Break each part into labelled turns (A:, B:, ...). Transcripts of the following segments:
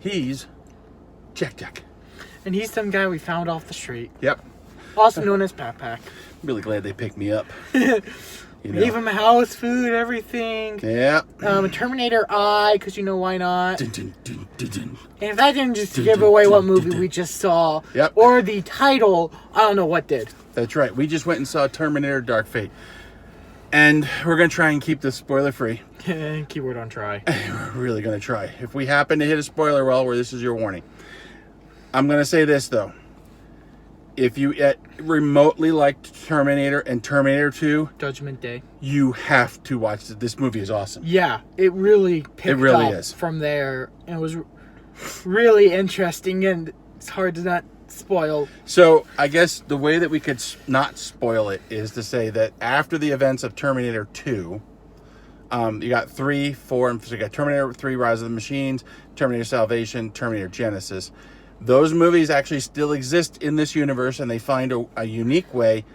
A: He's JaqJaq.
B: And he's some guy we found off the street.
A: Yep.
B: Also known as PaqPaq.
A: Really glad they picked me up.
B: Gave him a house, food, everything.
A: Yeah.
B: Terminator Eye, because why not?
A: Dun, dun, dun, dun, dun.
B: And if that didn't just give away what movie we just saw, or the title, I don't know what did.
A: That's right. We just went and saw Terminator Dark Fate. And we're going to try and keep this spoiler free.
B: Keyword on try.
A: We're really going to try. If we happen to hit a spoiler well, where this is your warning. I'm going to say this, though. If you remotely liked Terminator and Terminator 2...
B: Judgment Day.
A: You have to watch it. This movie is awesome.
B: Yeah, it really picked up from there. And it was really interesting, and it's hard to not spoil. So,
A: I guess the way that we could not spoil it is to say that after the events of Terminator 2... you got 3, 4, and so you got Terminator 3, Rise of the Machines, Terminator Salvation, Terminator Genesis. Those movies actually still exist in this universe, and they find a unique way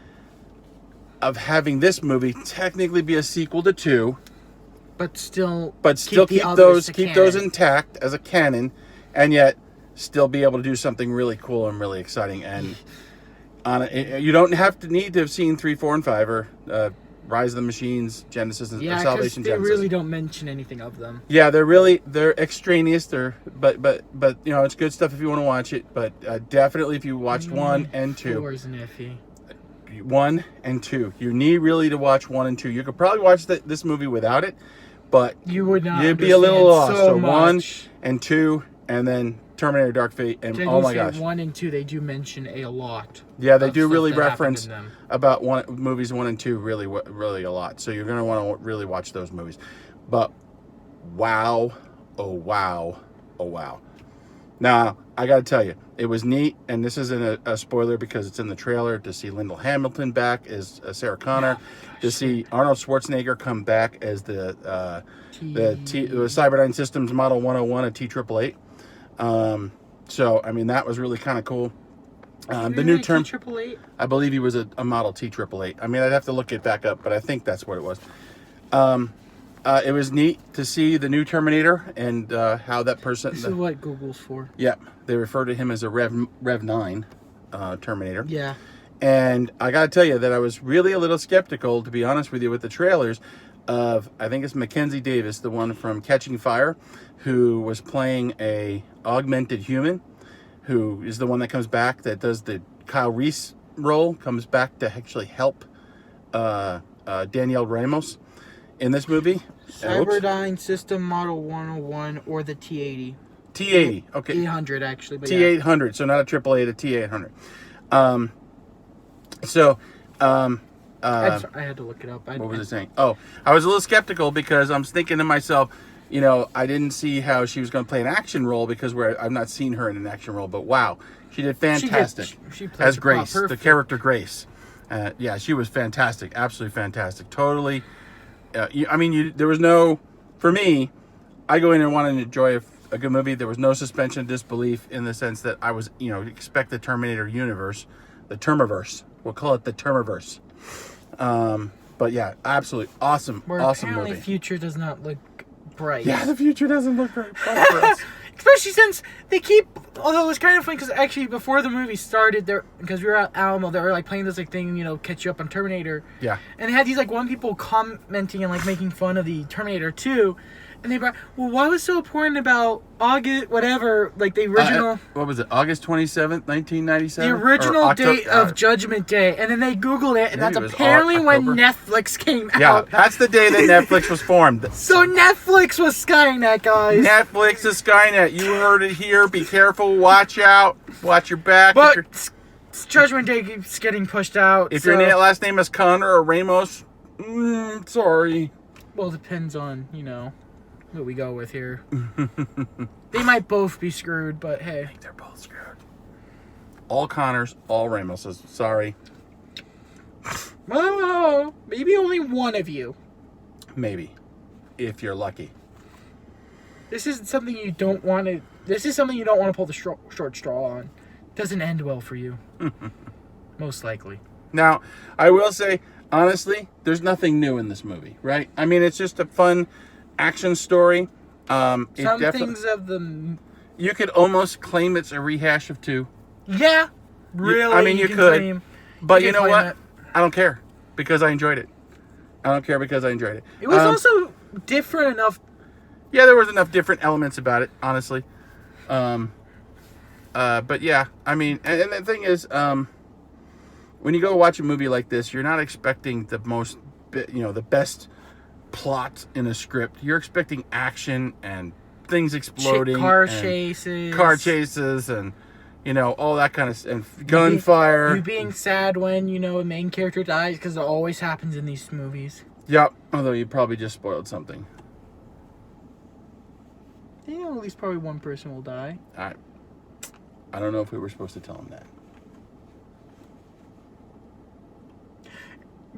A: of having this movie technically be a sequel to 2,
B: but still
A: keep those intact as a canon, and yet still be able to do something really cool and really exciting. And you don't need to have seen 3, 4, and 5 or Rise of the Machines, Genesis, and Salvation.
B: They really don't mention anything of them.
A: Yeah, they're extraneous. But it's good stuff if you want to watch it. But definitely if you watched 1 and 2.
B: 4 is iffy.
A: 1 and 2. You need really to watch 1 and 2. You could probably watch this movie without it, but
B: you would not.
A: You'd be a little lost. So 1
B: much.
A: and 2, and then Terminator Dark Fate, and oh my gosh,
B: 1 and 2 they do mention a lot.
A: Yeah, they do really reference about movies 1 and 2 really a lot. So you're gonna want to really watch those movies. But wow, oh wow, oh wow. Now I got to tell you, it was neat, and this isn't a spoiler because it's in the trailer, to see Lyndall Hamilton back as Sarah Connor, to see Arnold Schwarzenegger come back as the Cyberdyne Systems Model 101, a T888. So I mean that was really kind of cool. The new term,
B: T888?
A: I believe he was a Model T888. I mean, I'd have to look it back up, but I think that's what it was. It was neat to see the new Terminator and how that person.
B: This is what Google's for.
A: Yeah, they refer to him as a Rev 9 Terminator.
B: Yeah.
A: And I got to tell you that I was really a little skeptical, to be honest with you, with the trailers of, I think it's Mackenzie Davis, the one from Catching Fire, who was playing a augmented human, who is the one that comes back, that does the Kyle Reese role, comes back to actually help Danielle Ramos in this movie.
B: Cyberdyne System Model 101 or the T80.
A: T80, okay.
B: 800 actually. But
A: T800, so not a AAA, a T800.
B: I had to look it up.
A: What was it saying? Oh, I was a little skeptical because I'm thinking to myself, I didn't see how she was going to play an action role because I've not seen her in an action role. But wow, she did fantastic.
B: She played
A: as Grace, the character Grace. Yeah, she was fantastic, absolutely fantastic. Totally. There was no, for me, I go in and want to enjoy a good movie. There was no suspension of disbelief in the sense that I was, expect the Terminator universe, the Termiverse. We'll call it the Termiverse. But yeah, absolutely awesome, awesome movie.
B: The future does not look bright.
A: Yeah, the future doesn't look very bright for us.
B: Especially since they keep, although it was kind of funny because actually before the movie started, because we were at Alamo, they were playing this thing, catch you up on Terminator.
A: Yeah.
B: And they had these one people commenting and making fun of the Terminator 2. And they brought, what was so important about August, whatever, the original...
A: what was it, August 27th, 1997?
B: The original date of Judgment Day. And then they Googled it, and that's apparently when Netflix came out.
A: Yeah, that's the day that Netflix was formed.
B: So Netflix was Skynet, guys.
A: Netflix is Skynet. You heard it here. Be careful. Watch out. Watch your back.
B: But Judgment Day keeps getting pushed out.
A: If your last name is Connor or Ramos, sorry.
B: Well, it depends on, what we go with here. They might both be screwed, but hey.
A: I think they're both screwed. All Connors, all Ramoses. Sorry.
B: Well, maybe only one of you.
A: Maybe. If you're lucky.
B: This is something you don't want to pull the short straw on. Doesn't end well for you. Most likely. Now,
A: I will say, honestly, there's nothing new in this movie, right? I mean, it's just a fun action story.
B: Some things of the
A: You could almost claim it's a rehash of 2.
B: Yeah, really.
A: I mean, you
B: can
A: could.
B: claim-
A: But
B: you
A: you
B: can
A: know
B: claim
A: what?
B: it.
A: I don't care because I enjoyed it. I don't care because I enjoyed it.
B: It was also different enough.
A: Yeah, there was enough different elements about it, honestly. But yeah, I mean, and the thing is, when you go watch a movie like this, you're not expecting the most, the best plot in a script. You're expecting action and things exploding,
B: Car
A: chases, and all that kind of and gunfire.
B: You being sad when a main character dies, because it always happens in these movies.
A: Yep. Although you probably just spoiled something.
B: At least probably one person will die.
A: I don't know if we were supposed to tell him that.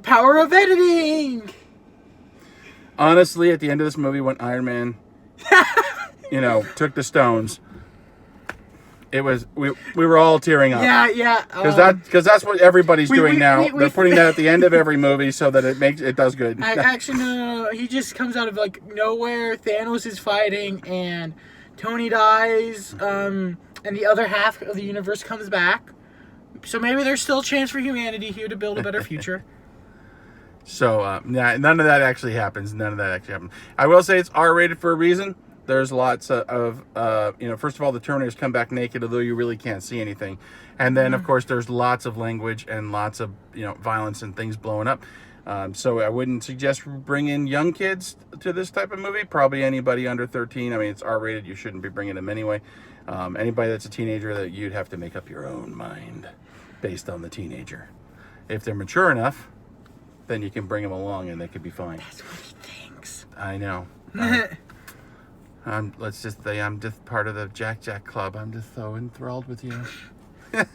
B: Power of editing.
A: Honestly, at the end of this movie, when Iron Man, took the stones, it was we were all tearing up.
B: Yeah.
A: Because that's what everybody's doing now. They're putting that at the end of every movie so that it does good.
B: Actually, no. He just comes out of nowhere. Thanos is fighting, and Tony dies. And the other half of the universe comes back. So maybe there's still a chance for humanity here to build a better future.
A: So, none of that actually happens. I will say it's R-rated for a reason. There's lots of first of all, the Terminators come back naked, although you really can't see anything. And then, of course, there's lots of language and lots of, violence and things blowing up. So I wouldn't suggest bringing young kids to this type of movie. Probably anybody under 13. I mean, it's R-rated. You shouldn't be bringing them anyway. Anybody that's a teenager, that you'd have to make up your own mind based on the teenager. If they're mature enough, then you can bring them along and they could be fine.
B: That's what he thinks.
A: I know. Let's just say I'm just part of the JaqJaq club. I'm just so enthralled with you.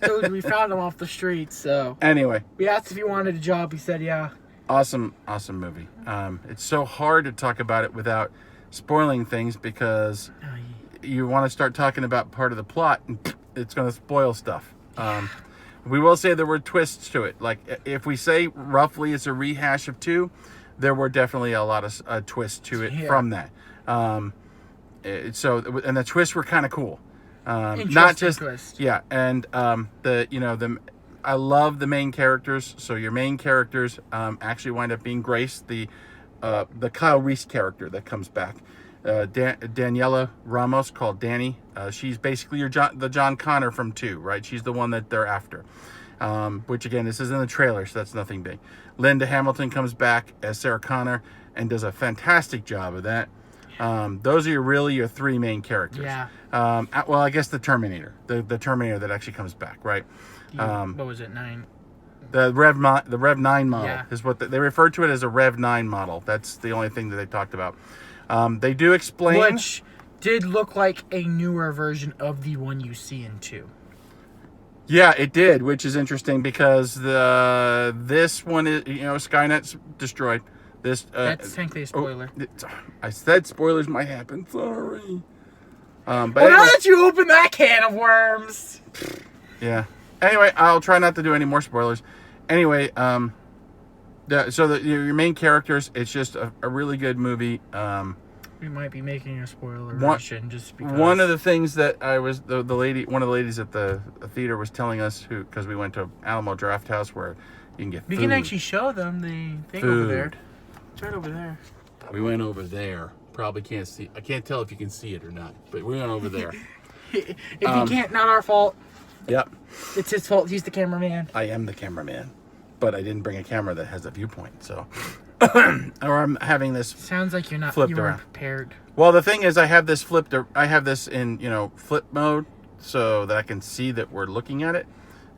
B: Dude, we found him off the streets, so.
A: Anyway.
B: We asked if he wanted a job. He said, yeah.
A: Awesome movie. It's so hard to talk about it without spoiling things because you want to start talking about part of the plot and it's going to spoil stuff. We will say there were twists to it. Like, if we say roughly it's a rehash of 2, there were definitely a lot of twists to it from that. And the twists were kind of cool. Not just
B: twist.
A: Yeah, and I love the main characters. So your main characters actually wind up being Grace, the Kyle Reese character that comes back. Daniela Ramos, called Danny. She's basically the John Connor from 2, right? She's the one that they're after. Which again, this is in the trailer, so that's nothing big. Linda Hamilton comes back as Sarah Connor and does a fantastic job of that. Those are really your 3 main characters.
B: Yeah.
A: Well, I guess the Terminator, the Terminator that actually comes back, right?
B: What was it, 9?
A: The Rev 9 model is what they refer to it as, a Rev 9 model. That's the only thing that they talked about. They do explain,
B: which did look like a newer version of the one you see in 2.
A: Yeah, it did, which is interesting because this one is, Skynet's destroyed.
B: That's technically a spoiler.
A: I said spoilers might happen. Sorry. But
B: well,
A: anyway,
B: now that you open that can of worms.
A: Yeah. Anyway, I'll try not to do any more spoilers. Anyway, your main characters, it's just a really good movie.
B: We might be making a spoiler version just because.
A: One of the things that one of the ladies at the theater was telling us, because we went to Alamo Draft House where you can get food.
B: We can actually show them the thing over there. It's right over there.
A: We went over there. Probably can't see. I can't tell if you can see it or not, but we went over there.
B: If you can't, not our fault.
A: Yep.
B: It's his fault. He's the cameraman.
A: I am the cameraman, but I didn't bring a camera that has a viewpoint, so. Or I'm having this.
B: Sounds like you weren't prepared.
A: Well, the thing is, I have this in flip mode, so that I can see that we're looking at it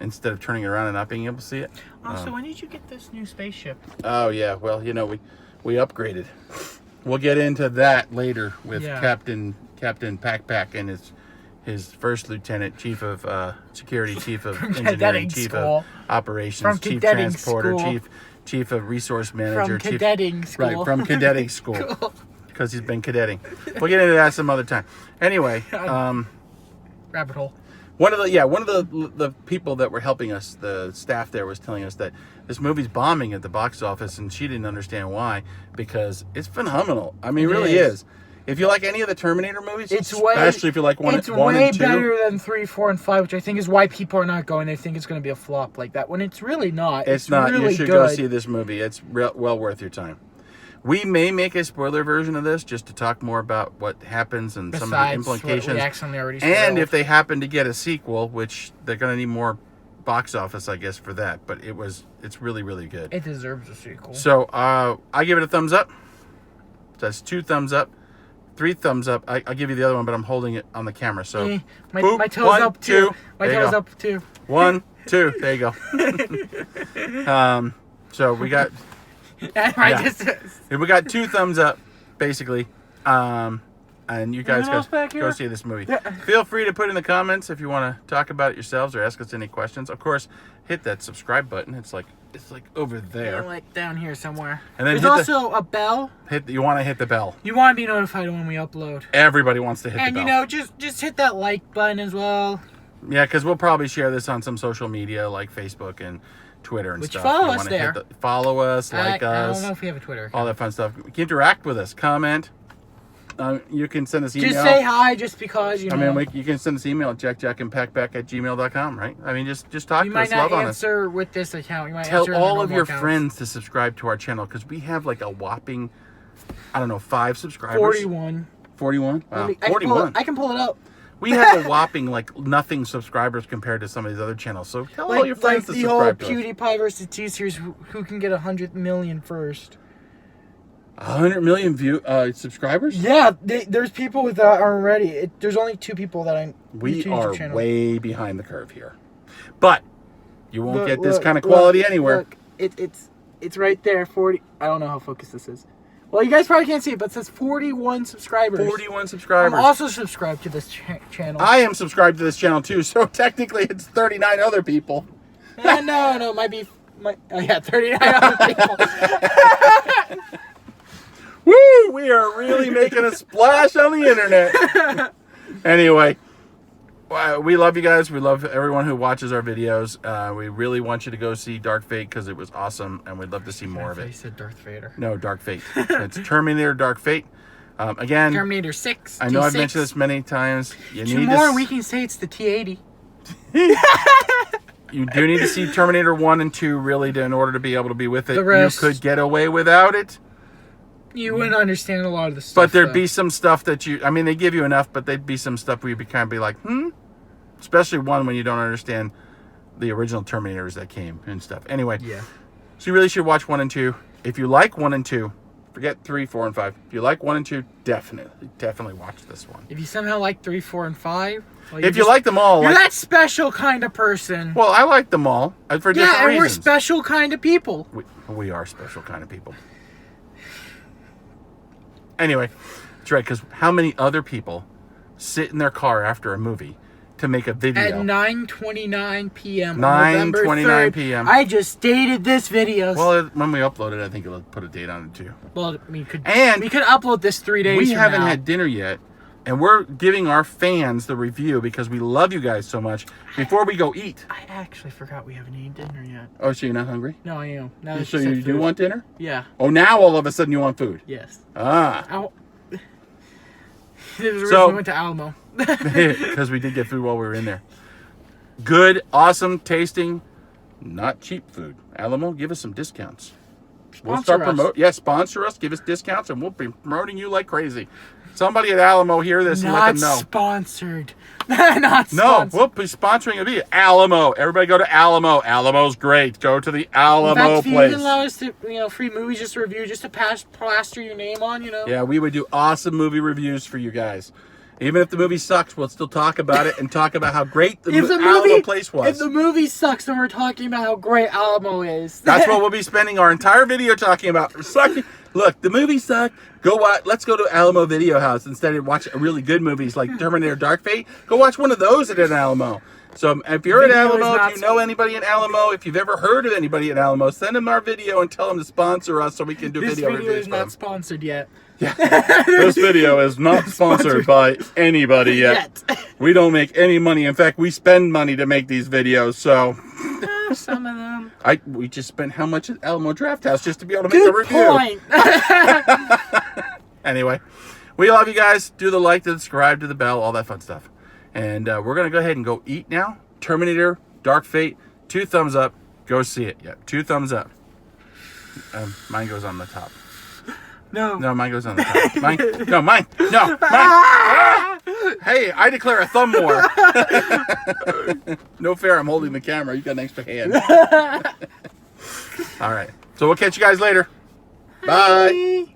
A: instead of turning around and not being able to see it.
B: Also, when did you get this new spaceship?
A: Oh yeah, well we upgraded. We'll get into that later with Captain PaqPaq and his first lieutenant, chief of security, chief of engineering, chief of operations, chief transporter, chief of resource manager,
B: from cadetting school.
A: Right, from cadetting school. Cool. Because he's been cadetting. We'll get into that some other time. Anyway,
B: rabbit hole.
A: One of the people that were helping us, the staff there, was telling us that this movie's bombing at the box office, and she didn't understand why, because it's phenomenal. I mean, it really is. If you like any of the Terminator movies,
B: especially
A: if you like one and 2.
B: It's way better than 3, 4, and 5, which I think is why people are not going. They think it's going to be a flop like that, when it's really not.
A: It's not.
B: Really
A: you should go see this movie. It's well worth your time. We may make a spoiler version of this just to talk more about what happens and some of the implications.
B: What we accidentally already spoiled.
A: And if they happen to get a sequel, which they're going to need more box office, I guess, for that. But it's really, really good.
B: It deserves a sequel.
A: So I give it a thumbs up. That's 2 thumbs up. 3 thumbs up. I'll give you the other one, but I'm holding it on the camera. So
B: my toes up too. My toes up too.
A: 1, 2. There you go. So we got. We got 2 thumbs up, basically. And you guys go see this movie. Yeah. Feel free to put in the comments if you want to talk about it yourselves or ask us any questions. Of course, hit that subscribe button. It's like over there.
B: Yeah, like down here somewhere.
A: And then
B: there's also a bell.
A: You want to hit the bell.
B: You want to be notified when we upload.
A: Everybody wants to hit the bell.
B: And just hit that like button as well.
A: Yeah, because we'll probably share this on some social media like Facebook and Twitter and stuff.
B: Follow us there.
A: Follow us, like us.
B: I don't know if we have a Twitter account.
A: All that fun stuff. Interact with us. Comment. You can send us email.
B: Just say hi, just because, you know.
A: I mean, you can send us email at JaqJaq and PaqPaq@gmail.com, right? I mean, just talk to us, love on us.
B: You might not answer with this account. You might
A: Tell
B: answer
A: all of your friends to subscribe to our channel, because we have like a whopping, 5 subscribers.
B: 41.
A: 41? Wow.
B: 41. I can pull it up.
A: We have a whopping nothing subscribers compared to some of these other channels. So tell all your friends to subscribe to us.
B: Like the whole PewDiePie versus T-Series, who can get 100 million first.
A: 100 million subscribers?
B: Yeah, there's people that are already. There's only 2 people that
A: We are way behind the curve here, but you won't get this kind of quality anywhere.
B: Look, it's right there. 40. I don't know how focused this is. Well, you guys probably can't see it, but it says 41 subscribers.
A: 41 subscribers.
B: I'm also subscribed to this channel.
A: I am subscribed to this channel too, so technically it's 39 other people.
B: No, it might be 39 other people.
A: Woo! We are really making a splash on the internet. Anyway, we love you guys. We love everyone who watches our videos. We really want you to go see Dark Fate because it was awesome, and we'd love to see more of it.
B: You said Darth Vader.
A: No, Dark Fate. It's Terminator Dark Fate. Again,
B: Terminator 6.
A: I know I've mentioned this many times.
B: We can say it's the T-80.
A: You do need to see Terminator 1 and 2 really in order to be able to be with it.
B: The rest,
A: you could get away without it.
B: You wouldn't understand a lot of the stuff.
A: But there'd be some stuff that they give you enough, but there'd be some stuff where you'd kind of be like, Especially one when you don't understand the original Terminators that came and stuff. Anyway,
B: yeah.
A: So you really should watch 1 and 2. If you like 1 and 2, forget 3, 4, and 5. If you like 1 and 2, definitely watch this one.
B: If you somehow like 3, 4, and 5,
A: if you like them all,
B: you're that special kind of person.
A: Well, I like them all for different reasons.
B: Yeah, and we're special kind of people.
A: We are special kind of people. Anyway, that's right, because how many other people sit in their car after a movie to make a video?
B: At 9:29 p.m.
A: 9:29 p.m.
B: I just dated this video.
A: Well, when we upload it, I think it'll put a date on it too.
B: Well, we could upload this 3 days
A: We
B: from
A: haven't
B: now.
A: had dinner yet, and we're giving our fans the review because we love you guys so much before we go eat.
B: I actually forgot we haven't eaten dinner yet.
A: Oh, so you're not hungry?
B: No, I am. Now
A: So you do want dinner?
B: Yeah.
A: Oh, now all of a sudden you want food?
B: Yes.
A: Ah.
B: There was a reason we went to Alamo.
A: Because we did get food while we were in there. Good, awesome, tasting, not cheap food. Alamo, give us some discounts. We'll start promoting. Yeah, sponsor us, give us discounts, and we'll be promoting you like crazy. Somebody at Alamo hear this and let them know.
B: Not sponsored. Not sponsored.
A: No, we'll be sponsoring a video. Alamo. Everybody go to Alamo. Alamo's great. Go to the Alamo place.
B: If you can allow us to, free movies just to review, just to plaster your name on,
A: Yeah, we would do awesome movie reviews for you guys. Even if the movie sucks, we'll still talk about it and talk about how great the Alamo place was.
B: If the movie sucks, then we're talking about how great Alamo is.
A: That's what we'll be spending our entire video talking about. Look, the movie sucked. Let's go to Alamo Video House instead of watch really good movies like Terminator Dark Fate. Go watch one of those at an Alamo. So if you're at Alamo, if you know anybody at Alamo, if you've ever heard of anybody at Alamo, send them our video and tell them to sponsor us so we can do video reviews.
B: This video is not sponsored yet.
A: Yeah. This video is not sponsored by anybody yet. We don't make any money. In fact, we spend money to make these videos, so...
B: Some of them.
A: We just spent how much at Alamo Draft House just to be able to make a review.
B: Good point.
A: Anyway, We love you guys. Do the like, the subscribe, do the bell, all that fun stuff. And we're going to go ahead and go eat now. Terminator Dark Fate. 2 thumbs up. Go see it. Yeah, 2 thumbs up. Mine goes on the top.
B: No.
A: No, mine goes on the top. Mine. No, mine. No, mine. Ah! Hey, I declare a thumb war. No fair. I'm holding the camera. You got an extra hand. All right. So we'll catch you guys later. Bye.